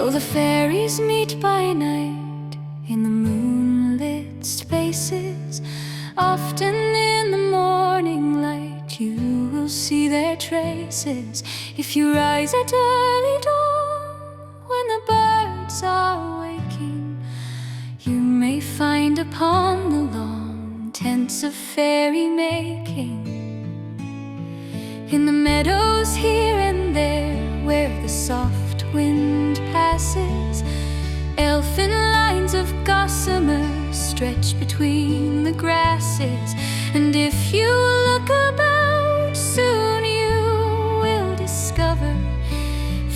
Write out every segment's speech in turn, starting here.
So the fairies meet by night in the moonlit spaces. Often in the morning light you will see their traces. If you rise at early dawn when the birds are waking, you may find upon the lawn tents of fairy making. In the meadows here and there where the soft wind passes, elfin lines of gossamer stretch between the grasses. And if you look about, soon you will discover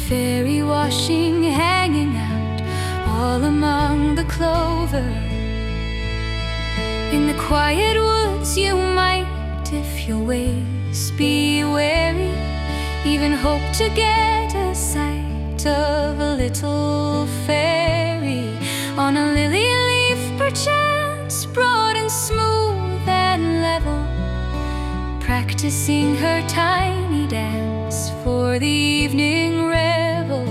fairy washing hanging out all among the clover. In the quiet woods you might, if your ways be wary, even hope to get a sight of a little fairy on a lily leaf, perchance broad and smooth and level, practicing her tiny dance for the evening revel.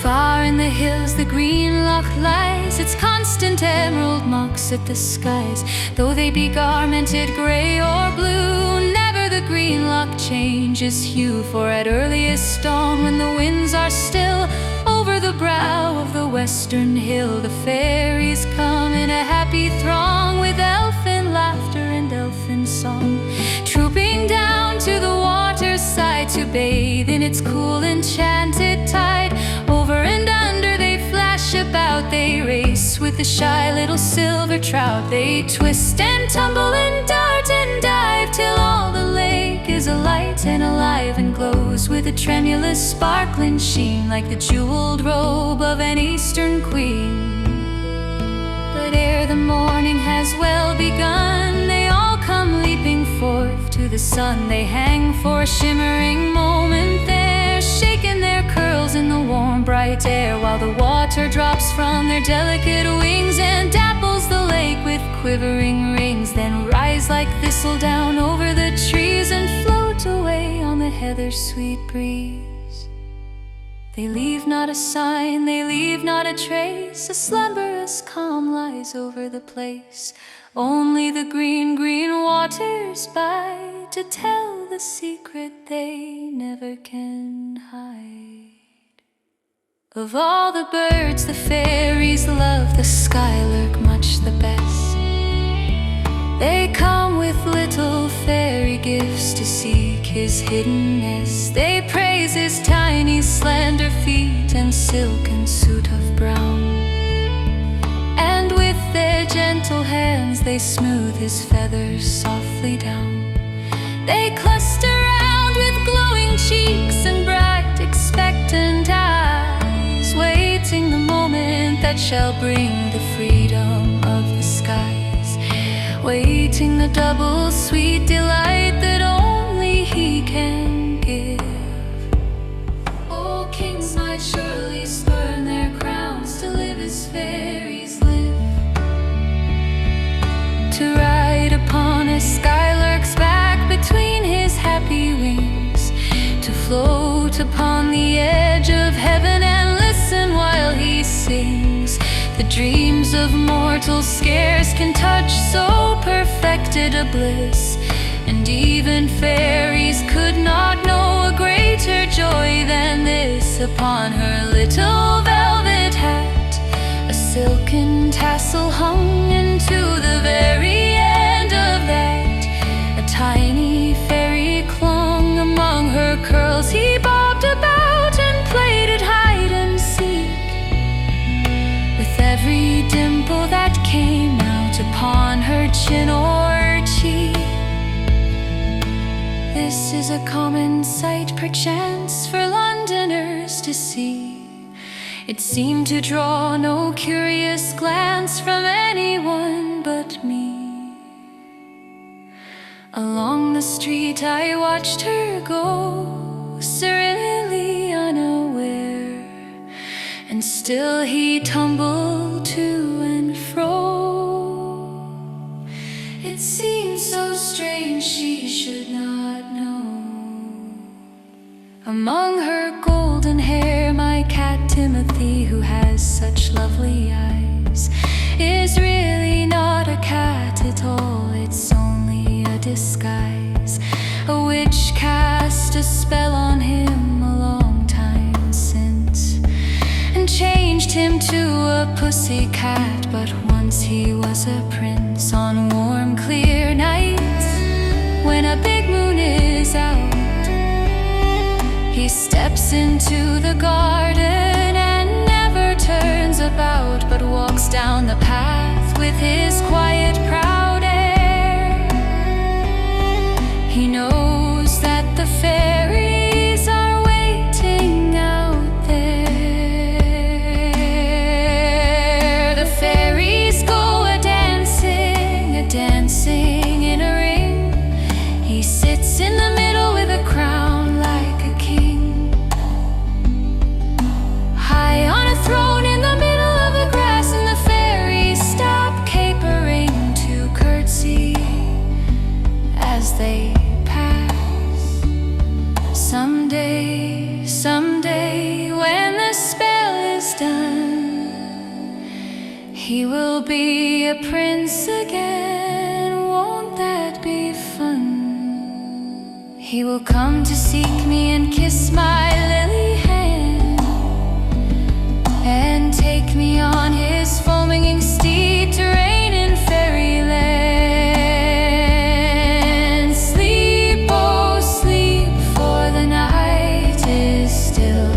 Far in the hills the green loch lies, its constant emerald mocks at the skies. Though they be garmented gray or blue, never the green loch changes hue. For at earliest dawn, when the winds are still, over the brow of the western hill the fairies come in a happy throng, with elfin laughter and elfin song, trooping down to the water's side to bathe in its cool enchanted tide. Over and under they flash about, they race with the shy little silver trout. They twist and tumble and dart and dive till all the lake is alight and alive, and glows with a tremulous sparkling sheen, like the jeweled robe of an eastern queen. But ere the morning has well begun, they all come leaping forth to the sun. They hang for a shimmering moment there, shaking their curls in the warm bright air, while the water drops from their delicate wings and dapples the lake with quivering rings. Then rise like thistledown over the trees and float away on the heather's sweet breeze. They leave not a sign, they leave not a trace, a slumberous calm lies over the place. Only the green, green waters by to tell the secret they never can hide. Of all the birds the fairies love the skylark much the best. They come with little fairy gifts to seek his hidden nest. They praise his tiny slender feet and silken suit of brown, and with their gentle hands they smooth his feathers softly down. They cluster round with glowing cheeks and bright expectant eyes, waiting the moment that shall bring the freedom of the skies, waiting the double sweet delight that only he can give. Oh, kings might surely spurn their crowns to live as fairies live, to ride upon a skylark's back between his happy wings, to float upon the edge of heaven and listen while he sings the dreams of mortals scarce can touch, so perfected a bliss. And even fairies could not know a greater joy than this. Upon her little velvet hat a silken tassel hung, and to the very end of that a tiny fairy clung. Among her curls he bobbed about and played at hide and seek, with every dimple that came out upon her chin or cheek. This is a common sight perchance for Londoners to see. It seemed to draw no curious glance from anyone but me. Along the street I watched her go, serenely unaware, and still he tumbled to and fro. It seemed so strange she should not know. Among her golden hair my Dorothy, who has such lovely eyes, is really not a cat at all. It's only a disguise. A witch cast a spell on him a long time since and changed him to a pussy cat. But once he was a prince on warm, clear nights, when a big moon is out, he steps into the garden and never turns about, but walks down the path with his quiet, proud air. He knows that the fairies are waiting out there. The fairies go a-dancing in a ring. He sits in the middle with a crown like a king, high on a throne in the middle of the grass, and the fairies stop capering to curtsy as they pass. Someday, when the spell is done, he will be a prince again. Won't that be fun? He will come to seek me and kiss my lily hand, and take me on his foaming steed to reign in fairyland. Sleep, oh sleep, for the night is still.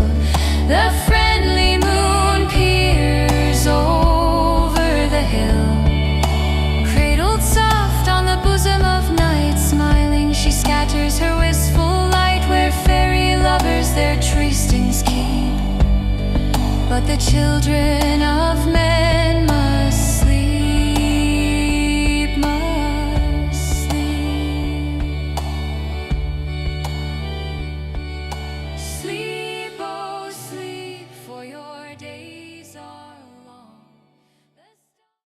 The friendly moon peers over the hill. Cradled soft on the bosom of night, smiling she scatters her wistful light where fairy lovers their trystings keep. But the children of men